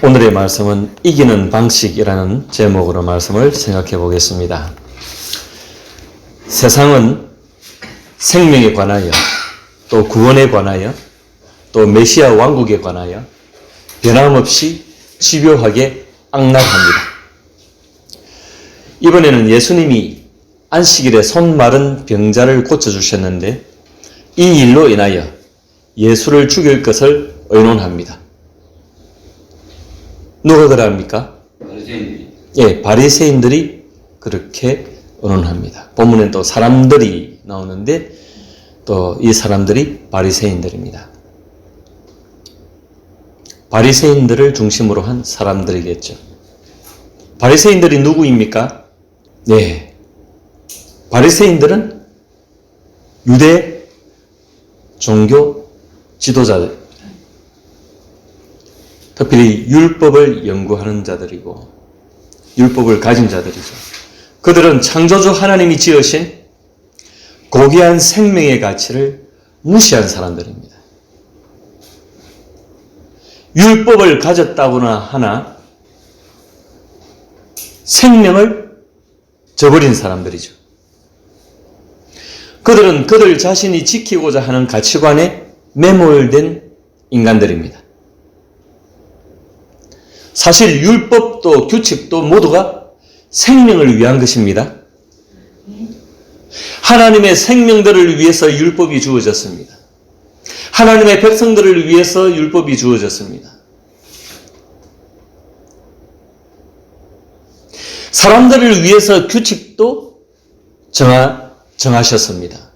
오늘의 말씀은 이기는 방식이라는 제목으로 말씀을 생각해 보겠습니다. 세상은 생명에 관하여 또 구원에 관하여 또 메시아 왕국에 관하여 변함없이 집요하게 악락합니다. 이번에는 예수님이 안식일에 손 마른 병자를 고쳐주셨는데 이 일로 인하여 예수를 죽일 것을 의논합니다. 누가 그러합니까? 바리새인들이. 예, 바리새인들이 그렇게 의논합니다. 본문엔 또 사람들이 나오는데 또 이 사람들이 바리새인들입니다. 바리새인들을 중심으로 한 사람들이겠죠. 바리새인들이 누구입니까? 네, 바리새인들은 유대 종교 지도자들, 특별히 율법을 연구하는 자들이고 율법을 가진 자들이죠. 그들은 창조주 하나님이 지으신 고귀한 생명의 가치를 무시한 사람들입니다. 율법을 가졌다고나 하나 생명을 저버린 사람들이죠. 그들은 그들 자신이 지키고자 하는 가치관에 매몰된 인간들입니다. 사실 율법도 규칙도 모두가 생명을 위한 것입니다. 하나님의 생명들을 위해서 율법이 주어졌습니다. 하나님의 백성들을 위해서 율법이 주어졌습니다. 사람들을 위해서 규칙도 정하셨습니다.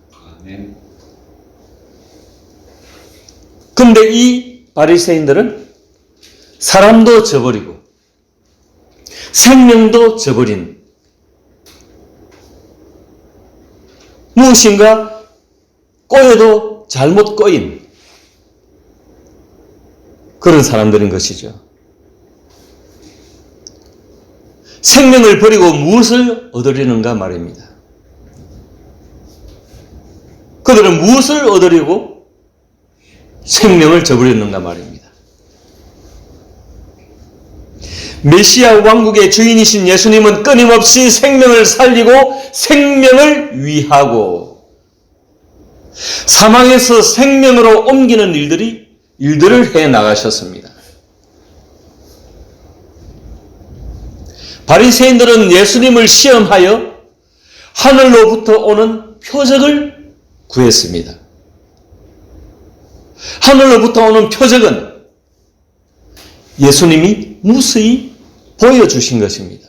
그런데 이 바리새인들은 사람도 저버리고 생명도 저버린 무엇인가 꼬여도 잘못 꼬인 그런 사람들인 것이죠. 생명을 버리고 무엇을 얻으려는가 말입니다. 그들은 무엇을 얻으려고 생명을 저버렸는가 말입니다. 메시아 왕국의 주인이신 예수님은 끊임없이 생명을 살리고 생명을 위하고 사망에서 생명으로 옮기는 일들을 해 나가셨습니다. 바리새인들은 예수님을 시험하여 하늘로부터 오는 표적을 구했습니다. 하늘로부터 오는 표적은 예수님이 무수히 보여주신 것입니다.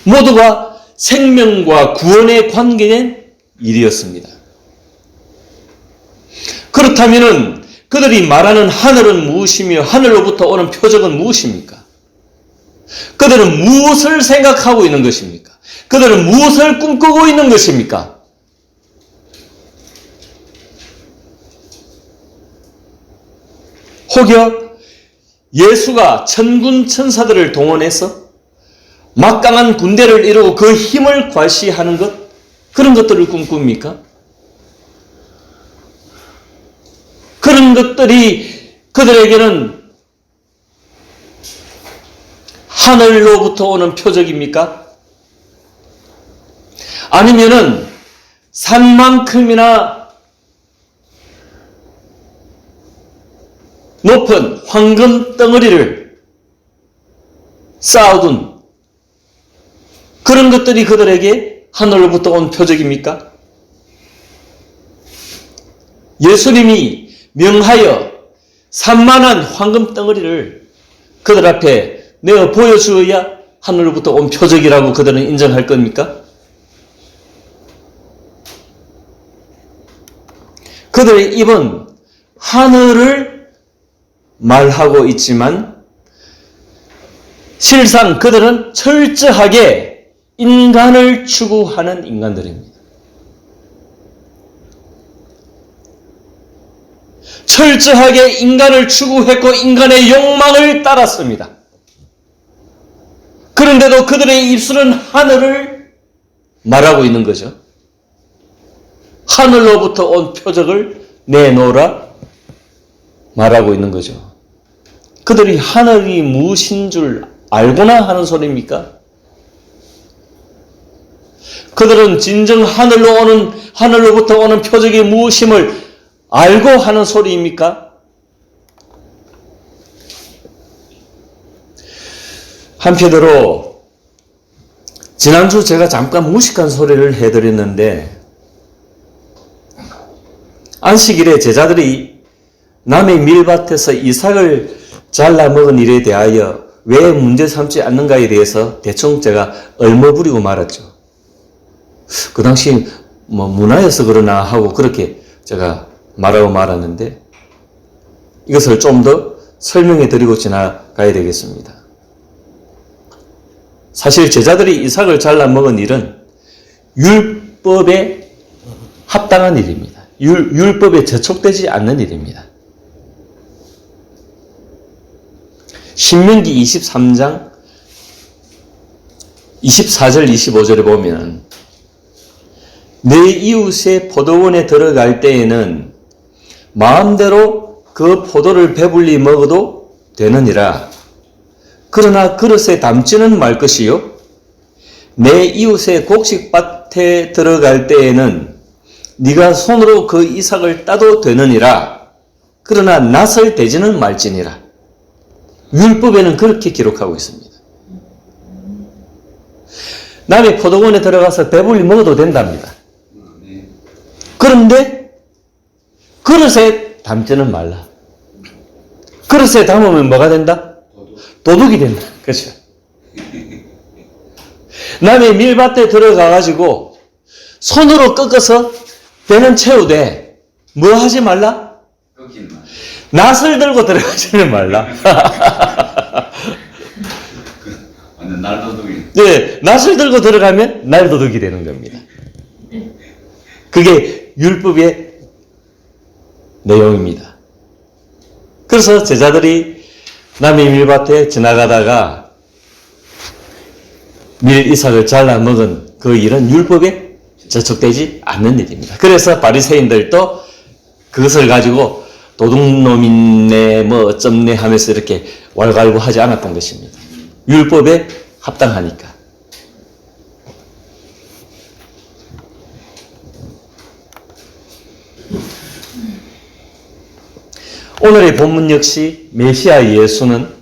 모두가 생명과 구원에 관계된 일이었습니다. 그렇다면 그들이 말하는 하늘은 무엇이며 하늘로부터 오는 표적은 무엇입니까? 그들은 무엇을 생각하고 있는 것입니까? 그들은 무엇을 꿈꾸고 있는 것입니까? 혹여 예수가 천군 천사들을 동원해서 막강한 군대를 이루고 그 힘을 과시하는 것, 그런 것들을 꿈꿉니까? 그런 것들이 그들에게는 하늘로부터 오는 표적입니까? 아니면은 산만큼이나 높은 황금 덩어리를 쌓아둔 그런 것들이 그들에게 하늘로부터 온 표적입니까? 예수님이 명하여 산만한 황금 덩어리를 그들 앞에 내어 보여주어야 하늘로부터 온 표적이라고 그들은 인정할 겁니까? 그들의 입은 하늘을 말하고 있지만 실상 그들은 철저하게 인간을 추구하는 인간들입니다. 철저하게 인간을 추구했고 인간의 욕망을 따랐습니다. 그런데도 그들의 입술은 하늘을 말하고 있는 거죠. 하늘로부터 온 표적을 내놓으라 말하고 있는 거죠. 그들이 하늘이 무엇인 줄 알고나 하는 소리입니까? 그들은 진정 하늘로부터 오는 표적이 무엇임을 알고 하는 소리입니까? 한편으로 지난주 제가 잠깐 무식한 소리를 해드렸는데, 안식일에 제자들이 남의 밀밭에서 이삭을 잘라 먹은 일에 대하여 왜 문제 삼지 않는가에 대해서 대충 제가 얼머부리고 말았죠. 그 당시 문화여서 그러나 하고 그렇게 제가 말하고 말았는데, 이것을 좀 더 설명해 드리고 지나가야 되겠습니다. 사실 제자들이 이삭을 잘라 먹은 일은 율법에 합당한 일입니다. 율법에 저촉되지 않는 일입니다. 신명기 23장 24절 25절에 보면, 내 이웃의 포도원에 들어갈 때에는 마음대로 그 포도를 배불리 먹어도 되느니라. 그러나 그릇에 담지는 말 것이요, 내 이웃의 곡식밭에 들어갈 때에는 네가 손으로 그 이삭을 따도 되느니라. 그러나 낫을 대지는 말지니라. 율법에는 그렇게 기록하고 있습니다. 남의 포도원에 들어가서 배불리 먹어도 된답니다. 그런데 그릇에 담지는 말라. 그릇에 담으면 뭐가 된다? 도둑이 된다. 그렇죠? 남의 밀밭에 들어가가지고 손으로 꺾어서 배는 채우되 뭐 하지 말라? 낫을 들고 들어가지는 말라. 완전 날도둑이. 네, 낫을 들고 들어가면 날도둑이 되는 겁니다. 그게 율법의 내용입니다. 그래서 제자들이 남의 밀밭에 지나가다가 밀 이삭을 잘라 먹은 그 일은 율법에 저촉되지 않는 일입니다. 그래서 바리새인들도 그것을 가지고 도둑놈이네 뭐 어쩌네 하면서 이렇게 왈가왈부하지 않았던 것입니다. 율법에 합당하니까. 오늘의 본문 역시 메시아 예수는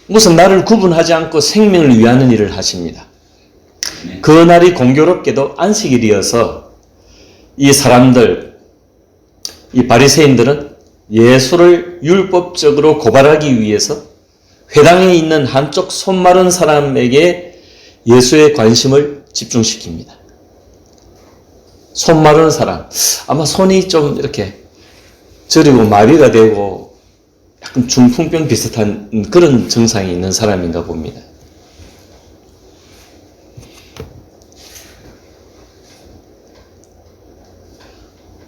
무슨 날을 구분하지 않고 생명을 위하는 일을 하십니다. 그 날이 공교롭게도 안식일이어서 이 사람들, 이 바리새인들은 예수를 율법적으로 고발하기 위해서 회당에 있는 한쪽 손 마른 사람에게 예수의 관심을 집중시킵니다. 손 마른 사람, 아마 손이 좀 이렇게 저리고 마비가 되고 약간 중풍병 비슷한 그런 증상이 있는 사람인가 봅니다.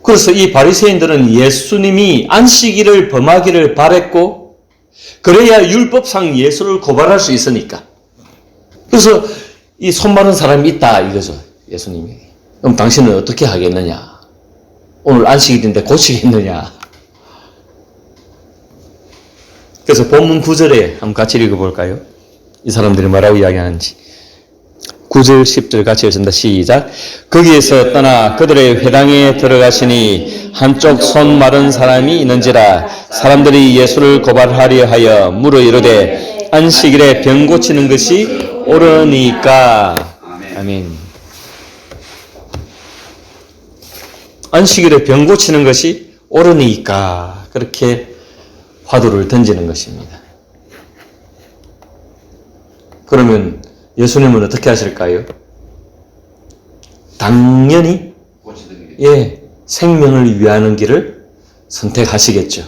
그래서 이 바리새인들은 예수님이 안식일을 범하기를 바랬고, 그래야 율법상 예수를 고발할 수 있으니까. 그래서 이 손 마른 사람이 있다 이거죠, 예수님이. 그럼 당신은 어떻게 하겠느냐? 오늘 안식일인데 고치겠느냐? 그래서 본문 9절에 한번 같이 읽어볼까요? 이 사람들이 뭐라고 이야기하는지. 9절 10절 같이 읽습니다. 시작. 거기에서 떠나 그들의 회당에 들어가시니 한쪽 손 마른 사람이 있는지라. 사람들이 예수를 고발하려 하여 물어 이르되 안식일에 병 고치는 것이 옳으니까. 아멘. 안식일에 병 고치는 것이 옳으니까 그렇게 화두를 던지는 것입니다. 그러면 예수님은 어떻게 하실까요? 당연히 생명을 위하는 길을 선택하시겠죠.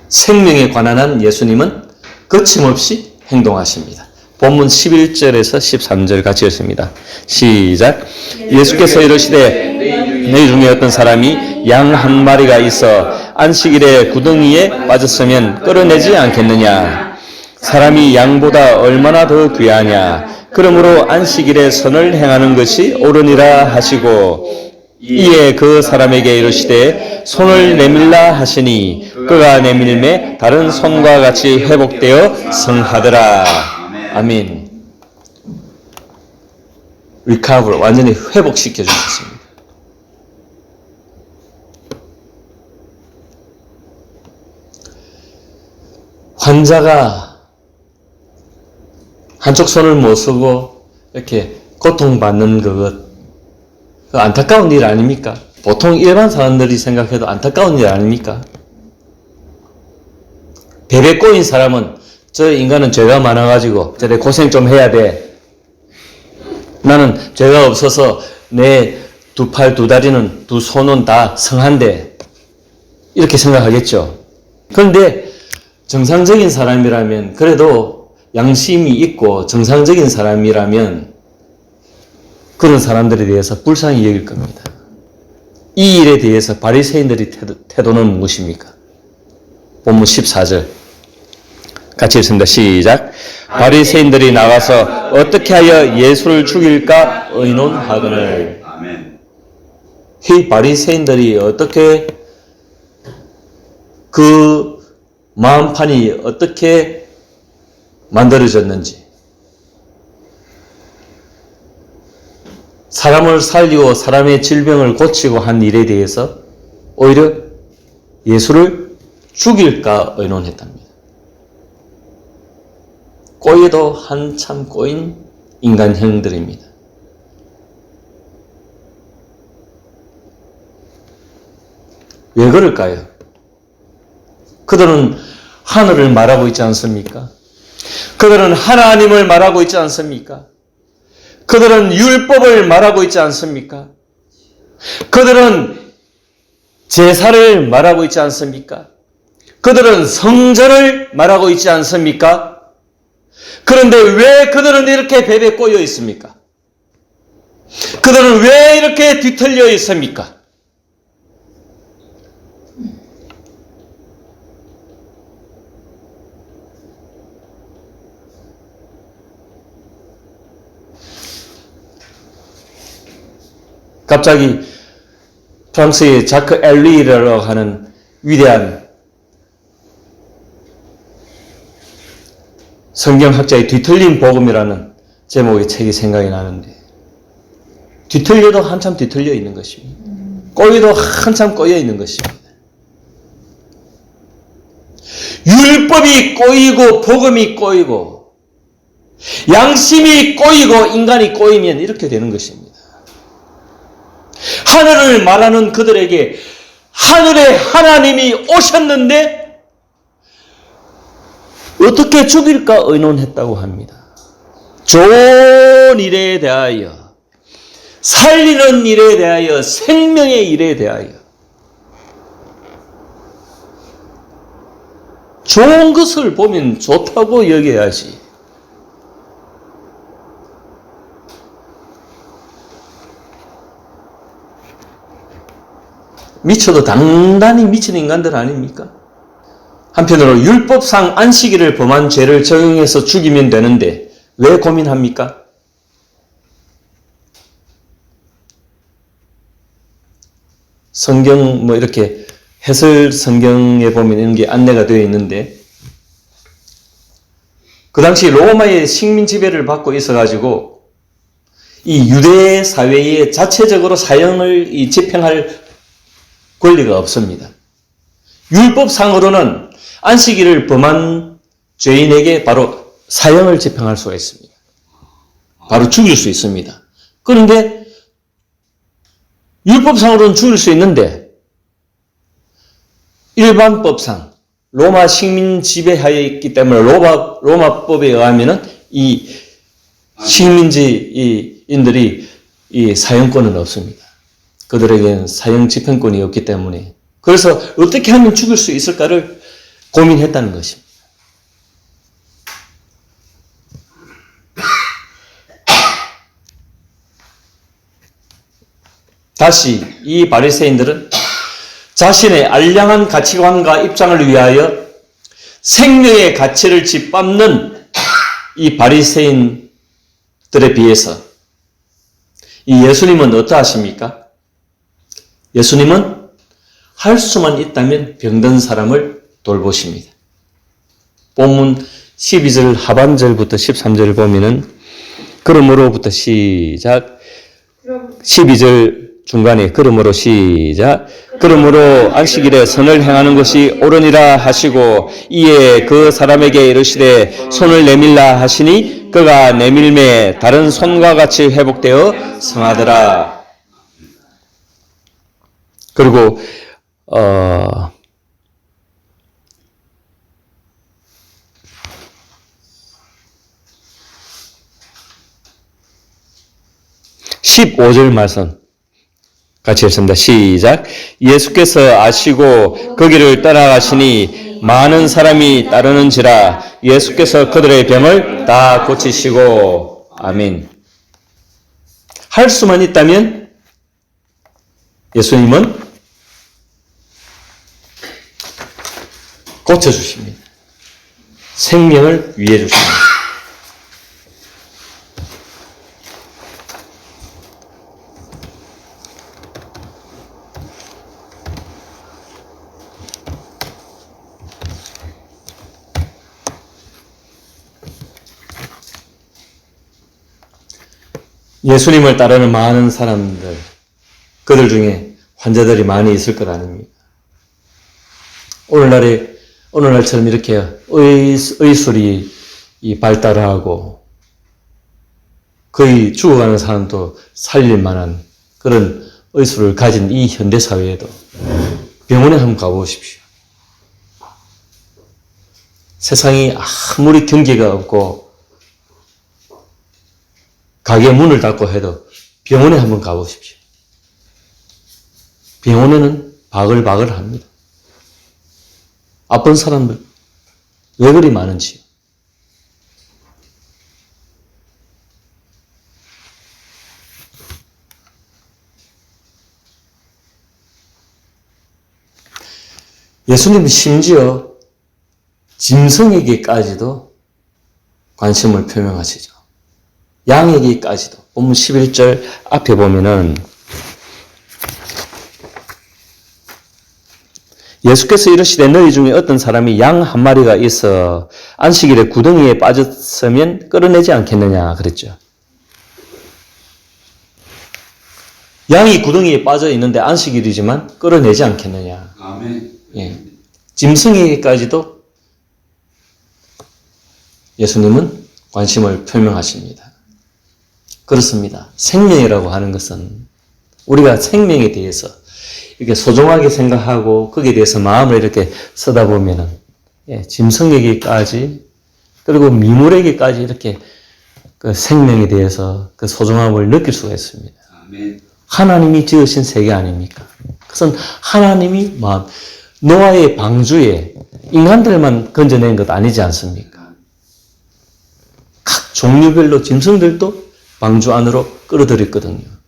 생명에 관한 한 예수님은 거침없이 행동하십니다. 본문 11절에서 13절 같이 읽습니다. 시작. 예수께서 이르시되 너희 중에 어떤 사람이 양 한 마리가 있어 안식일에 구덩이에 빠졌으면 끌어내지 않겠느냐. 사람이 양보다 얼마나 더 귀하냐. 그러므로 안식일에 선을 행하는 것이 옳으니라 하시고, 이에 그 사람에게 이르시되 손을 내밀라 하시니 그가 내밀매 다른 손과 같이 회복되어 성하더라. 아멘. 리카브를 완전히 회복시켜 주셨습니다. 환자가 한쪽 손을 못 쓰고 이렇게 고통받는 그것, 안타까운 일 아닙니까? 보통 일반 사람들이 생각해도 안타까운 일 아닙니까? 베베 꼬인 사람은 저 인간은 죄가 많아가지고 저래 고생 좀 해야 돼. 나는 죄가 없어서 내 두 팔, 두 다리는, 두 손은 다 성한데. 이렇게 생각하겠죠. 그런데 정상적인 사람이라면, 그래도 양심이 있고 정상적인 사람이라면 그런 사람들에 대해서 불쌍히 여길 겁니다. 이 일에 대해서 바리새인들의 태도는 무엇입니까? 본문 14절 같이 읽습니다. 시작. 바리새인들이 나가서 어떻게 하여 예수를 죽일까 의논하거늘. 이 바리새인들이 어떻게 그 마음판이 어떻게 만들어졌는지, 사람을 살리고 사람의 질병을 고치고 한 일에 대해서 오히려 예수를 죽일까 의논했답니다. 꼬여도 한참 꼬인 인간형들입니다. 왜 그럴까요? 그들은 하늘을 말하고 있지 않습니까? 그들은 하나님을 말하고 있지 않습니까? 그들은 율법을 말하고 있지 않습니까? 그들은 제사를 말하고 있지 않습니까? 그들은 성전을 말하고 있지 않습니까? 그런데 왜 그들은 이렇게 베베 꼬여 있습니까? 그들은 왜 이렇게 뒤틀려 있습니까? 갑자기 프랑스의 자크 엘리라고 하는 위대한 성경학자의 뒤틀린 복음이라는 제목의 책이 생각이 나는데, 뒤틀려도 한참 뒤틀려 있는 것입니다. 꼬여도 한참 꼬여 있는 것입니다. 율법이 꼬이고 복음이 꼬이고 양심이 꼬이고 인간이 꼬이면 이렇게 되는 것입니다. 하늘을 말하는 그들에게 하늘의 하나님이 오셨는데 어떻게 죽일까 의논했다고 합니다. 좋은 일에 대하여, 살리는 일에 대하여, 생명의 일에 대하여, 좋은 것을 보면 좋다고 여겨야지. 미쳐도 단단히 미친 인간들 아닙니까? 한편으로 율법상 안식일을 범한 죄를 적용해서 죽이면 되는데 왜 고민합니까? 성경 이렇게 해설 성경에 보면 이런 게 안내가 되어 있는데, 그 당시 로마의 식민 지배를 받고 있어가지고 이 유대 사회에 자체적으로 사형을 집행할 권리가 없습니다. 율법상으로는 안식일을 범한 죄인에게 바로 사형을 집행할 수가 있습니다. 바로 죽일 수 있습니다. 그런데 율법상으로는 죽일 수 있는데 일반법상 로마 식민 지배하에 있기 때문에 로마법에 의하면은 이 식민지인들이 이 사형권은 없습니다. 그들에게는 사형 집행권이 없기 때문에, 그래서 어떻게 하면 죽일 수 있을까를 고민했다는 것입니다. 다시 이 바리새인들은 자신의 알량한 가치관과 입장을 위하여 생명의 가치를 짓밟는 이 바리새인들에 비해서 이 예수님은 어떠하십니까? 예수님은 할 수만 있다면 병든 사람을 돌보십니다. 본문 12절 하반절부터 13절 보면은 그러므로부터 시작 12절 중간에 그러므로 시작 그러므로 안식일에 선을 행하는 것이 옳으니라 하시고 이에 그 사람에게 이르시되 손을 내밀라 하시니 그가 내밀매 다른 손과 같이 회복되어 성하더라. 그리고 15절 말씀 같이 읽습니다. 시작. 예수께서 아시고 거기를 떠나가시니 많은 사람이 따르는지라 예수께서 그들의 병을 다 고치시고 아멘. 할 수만 있다면 예수님은 고쳐주십니다. 생명을 위해 주십니다. 예수님을 따르는 많은 사람들, 그들 중에 환자들이 많이 있을 것 아닙니까? 오늘날처럼 이렇게 의술이 발달하고 거의 죽어가는 사람도 살릴 만한 그런 의술을 가진 이 현대사회에도 병원에 한번 가보십시오. 세상이 아무리 경계가 없고 가게 문을 닫고 해도 병원에 한번 가보십시오. 병원에는 바글바글 합니다. 아픈 사람들 왜 그리 많은지. 예수님은 심지어 짐승에게까지도 관심을 표명하시죠. 양에게까지도. 본문 11절 앞에 보면은 예수께서 이르시되 너희 중에 어떤 사람이 양 한 마리가 있어 안식일에 구덩이에 빠졌으면 끌어내지 않겠느냐 그랬죠. 양이 구덩이에 빠져 있는데 안식일이지만 끌어내지 않겠느냐. 아멘. 예. 짐승에게까지도 예수님은 관심을 표명하십니다. 그렇습니다. 생명이라고 하는 것은 우리가 생명에 대해서 이렇게 소중하게 생각하고 거기에 대해서 마음을 이렇게 쓰다 보면은 짐승에게까지 그리고 미물에게까지 이렇게 그 생명에 대해서 그 소중함을 느낄 수가 있습니다. 아멘. 하나님이 지으신 세계 아닙니까? 그것은 하나님이 노아의 방주에 인간들만 건져낸 것 아니지 않습니까? 각 종류별로 짐승들도 방주 안으로 끌어들였거든요.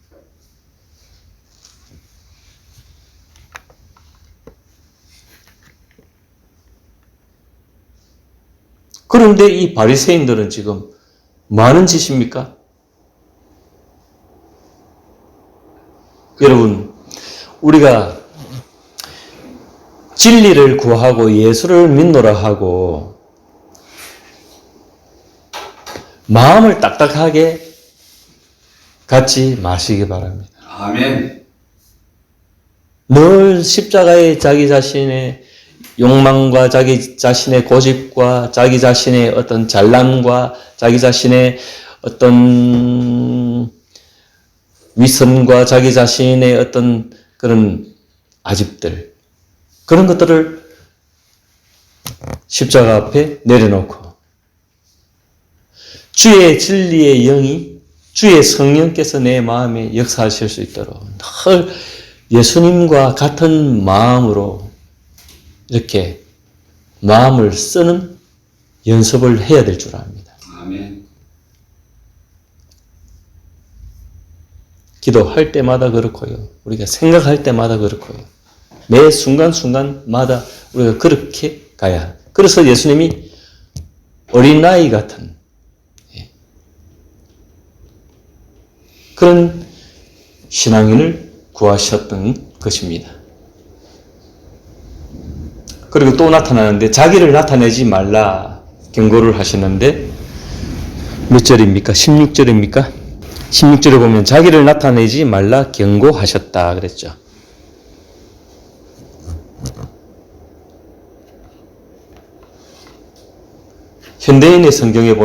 그런데 이 바리새인들은 지금 뭐 하는 짓입니까? 여러분, 우리가 진리를 구하고 예수를 믿노라 하고 마음을 딱딱하게 갖지 마시기 바랍니다. 아멘. 늘 십자가에 자기 자신의 욕망과 자기 자신의 고집과 자기 자신의 어떤 잘남과 자기 자신의 어떤 위선과 자기 자신의 어떤 그런 아집들, 그런 것들을 십자가 앞에 내려놓고 주의 진리의 영이 주의 성령께서 내 마음에 역사하실 수 있도록 늘 예수님과 같은 마음으로 이렇게 마음을 쓰는 연습을 해야 될 줄 압니다. 아멘. 기도할 때마다 그렇고요. 우리가 생각할 때마다 그렇고요. 매 순간순간마다 우리가 그렇게 가야 합니다. 그래서 예수님이 어린아이 같은 그런 신앙인을 구하셨던 것입니다. 그리고 또 나타나는데 자기를 나타내지 말라 경고를 하시는데 몇 절입니까? 16절입니까? 16절에 보면 자기를 나타내지 말라 경고하셨다 그랬죠. 현대인의 성경에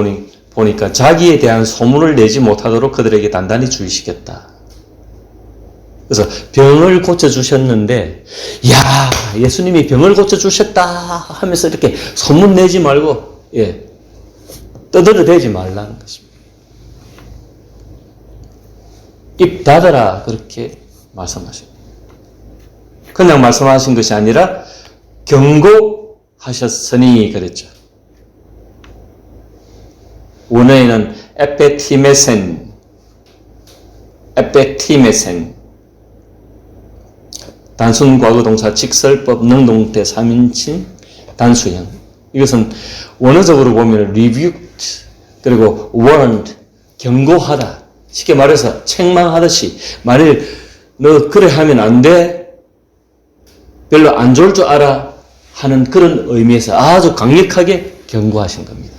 보니까 자기에 대한 소문을 내지 못하도록 그들에게 단단히 주의시켰다. 그래서 병을 고쳐주셨는데 야 예수님이 병을 고쳐주셨다 하면서 이렇게 소문 내지 말고 떠들어대지 말라는 것입니다. 입 닫아라 그렇게 말씀하십니다. 그냥 말씀하신 것이 아니라 경고하셨으니 그랬죠. 원어에는 에페티메센 단순 과거 동사 직설법 능동태 3인칭 단수형. 이것은 원어적으로 보면 rebuked 그리고 warned 경고하다. 쉽게 말해서 책망하듯이 만일 너 그래 하면 안 돼. 별로 안 좋을 줄 알아 하는 그런 의미에서 아주 강력하게 경고하신 겁니다.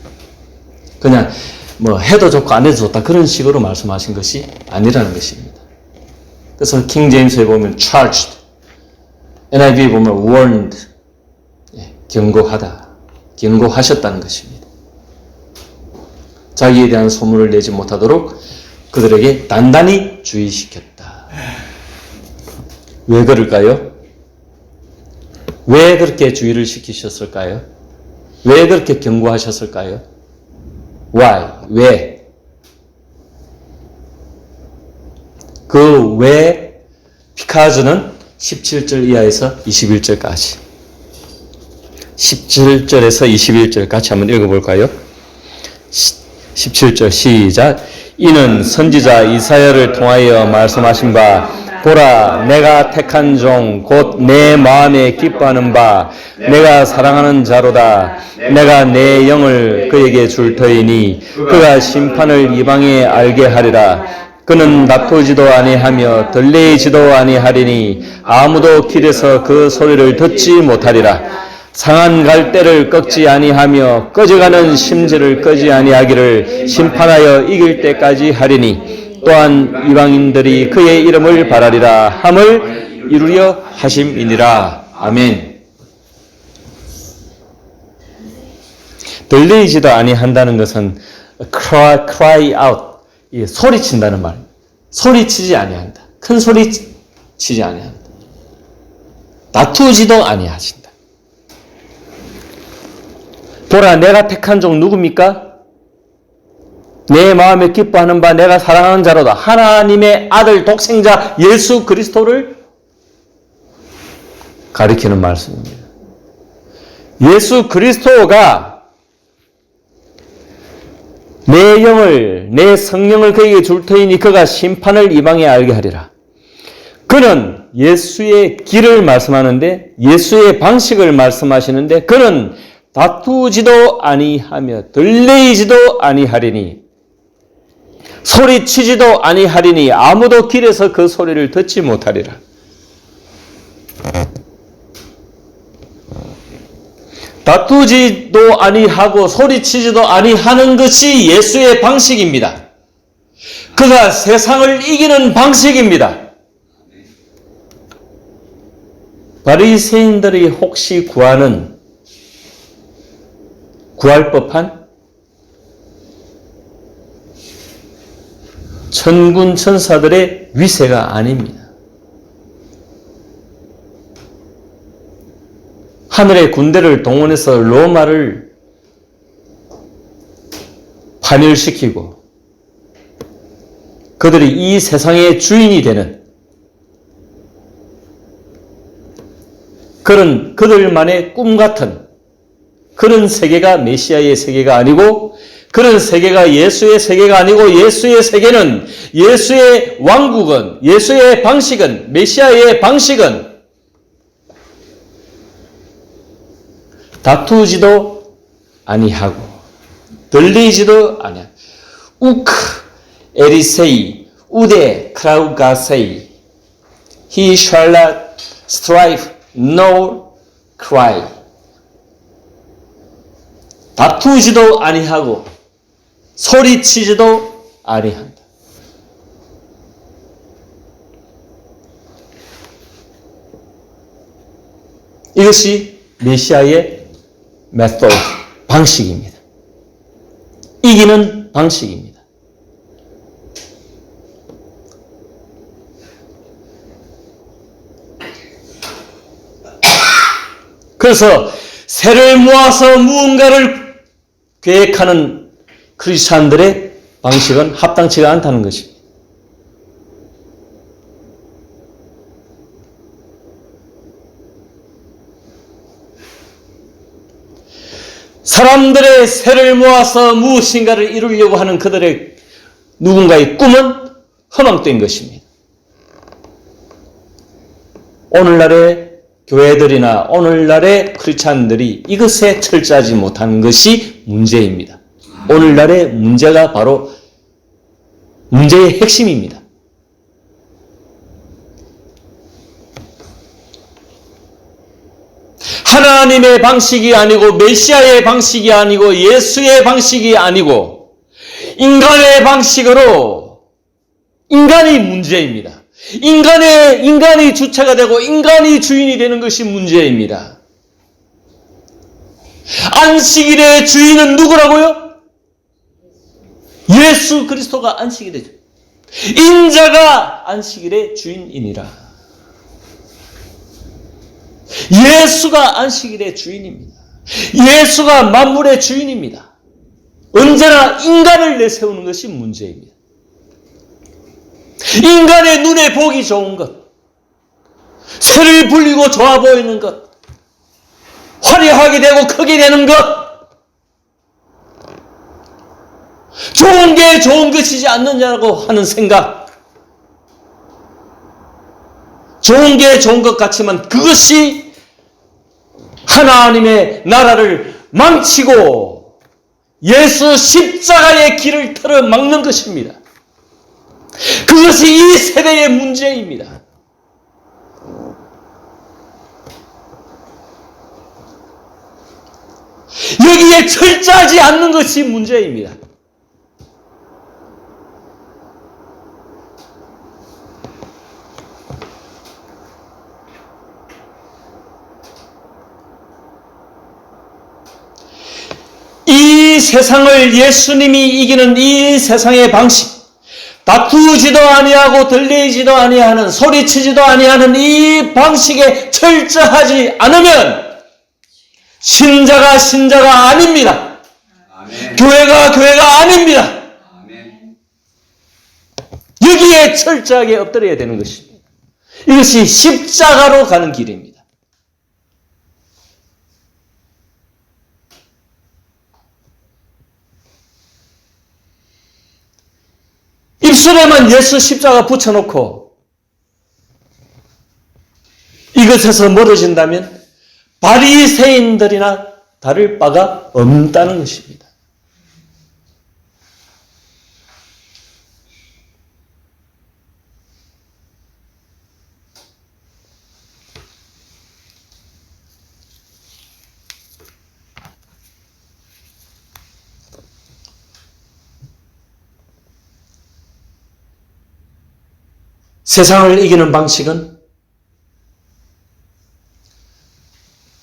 그냥 뭐 해도 좋고 안 해도 좋다 그런 식으로 말씀하신 것이 아니라는 것입니다. 그래서 킹 제임스에 보면 charged, NIV에 보면 warned, 경고하다, 경고하셨다는 것입니다. 자기에 대한 소문을 내지 못하도록 그들에게 단단히 주의시켰다. 왜 그럴까요? 왜 그렇게 주의를 시키셨을까요? 왜 그렇게 경고하셨을까요? Why? 왜? 그 왜 because는 17절 이하에서 21절까지 17절에서 21절 같이 한번 읽어볼까요? 17절 시작. 이는 선지자 이사야를 통하여 말씀하신 바 보라 내가 택한 종 곧 내 마음에 기뻐하는 바 내가 사랑하는 자로다. 내가 내 영을 그에게 줄 터이니 그가 심판을 이방에 알게 하리라. 그는 다투지도 아니하며 들리지도 아니하리니 아무도 길에서 그 소리를 듣지 못하리라. 상한 갈대를 꺾지 아니하며 꺼져가는 심지를 끄지 아니하기를 심판하여 이길 때까지 하리니 또한 이방인들이 그의 이름을 바라리라 함을 이루려 하심이니라. 아멘. 들리지도 아니한다는 것은 cry out, 소리친다는 말. 소리치지 아니한다. 큰 소리 치지 아니한다. 다투지도 아니하신다. 보라 내가 택한 종 누굽니까? 내 마음에 기뻐하는 바 내가 사랑하는 자로다. 하나님의 아들 독생자 예수 그리스도를 가리키는 말씀입니다. 예수 그리스도가 내 영을 내 성령을 그에게 줄 터이니 그가 심판을 이방에 알게 하리라. 그는 예수의 길을 말씀하는데 예수의 방식을 말씀하시는데 그는 다투지도 아니하며 들리지도 아니하리니 소리치지도 아니하리니 아무도 길에서 그 소리를 듣지 못하리라. 다투지도 아니하고 소리치지도 아니하는 것이 예수의 방식입니다. 그가 세상을 이기는 방식입니다. 바리새인들이 혹시 구할 법한 천군 천사들의 위세가 아닙니다. 하늘의 군대를 동원해서 로마를 파멸시키고 그들이 이 세상의 주인이 되는 그런 그들만의 꿈 같은 그런 세계가 메시아의 세계가 아니고 그런 세계가 예수의 세계가 아니고 예수의 세계는 예수의 왕국은 예수의 방식은 메시아의 방식은 다투지도 아니하고 들리지도 아니하고 우크 에리세이 우데 크라우가세이 He shall not strive nor cry 다투지도 아니하고 소리치지도 아니한다. 이것이 메시아의 메소드, 방식입니다. 이기는 방식입니다. 그래서 새를 모아서 무언가를 계획하는 크리스찬들의 방식은 합당치가 않다는 것입니다. 사람들의 새를 모아서 무엇인가를 이루려고 하는 그들의 누군가의 꿈은 허망된 것입니다. 오늘날의 교회들이나 오늘날의 크리스찬들이 이것에 철저하지 못하는 것이 문제입니다. 오늘날의 문제가 바로 문제의 핵심입니다. 하나님의 방식이 아니고 메시아의 방식이 아니고 예수의 방식이 아니고 인간의 방식으로 인간이 문제입니다. 인간이 주체가 되고 인간이 주인이 되는 것이 문제입니다. 안식일의 주인은 누구라고요? 예수 그리스도가 안식일의 주인. 인자가 안식일의 주인이니라. 예수가 안식일의 주인입니다. 예수가 만물의 주인입니다. 언제나 인간을 내세우는 것이 문제입니다. 인간의 눈에 보기 좋은 것, 새를 불리고 좋아 보이는 것, 화려하게 되고 크게 되는 것, 좋은 게 좋은 것이지 않느냐고 하는 생각, 좋은 게 좋은 것 같지만 그것이 하나님의 나라를 망치고 예수 십자가의 길을 틀어 막는 것입니다. 그것이 이 세대의 문제입니다. 여기에 철저하지 않는 것이 문제입니다. 이 세상을 예수님이 이기는 이 세상의 방식, 다투지도 아니하고 들리지도 아니하는, 소리치지도 아니하는 이 방식에 철저하지 않으면 신자가 아닙니다. 아멘. 교회가 아닙니다. 아멘. 여기에 철저하게 엎드려야 되는 것입니다. 이것이 십자가로 가는 길입니다. 입술에만 예수 십자가 붙여놓고 이것에서 멀어진다면 바리새인들이나 다를 바가 없다는 것입니다. 세상을 이기는 방식은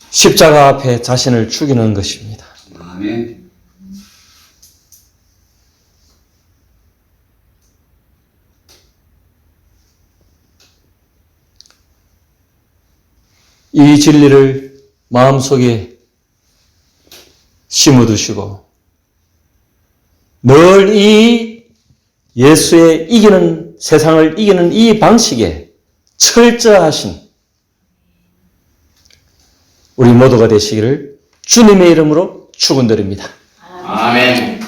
십자가 앞에 자신을 죽이는 것입니다. 아멘. 이 진리를 마음속에 심어두시고 늘 이 예수의 이기는, 세상을 이기는 이 방식에 철저하신 우리 모두가 되시기를 주님의 이름으로 축원드립니다. 아멘.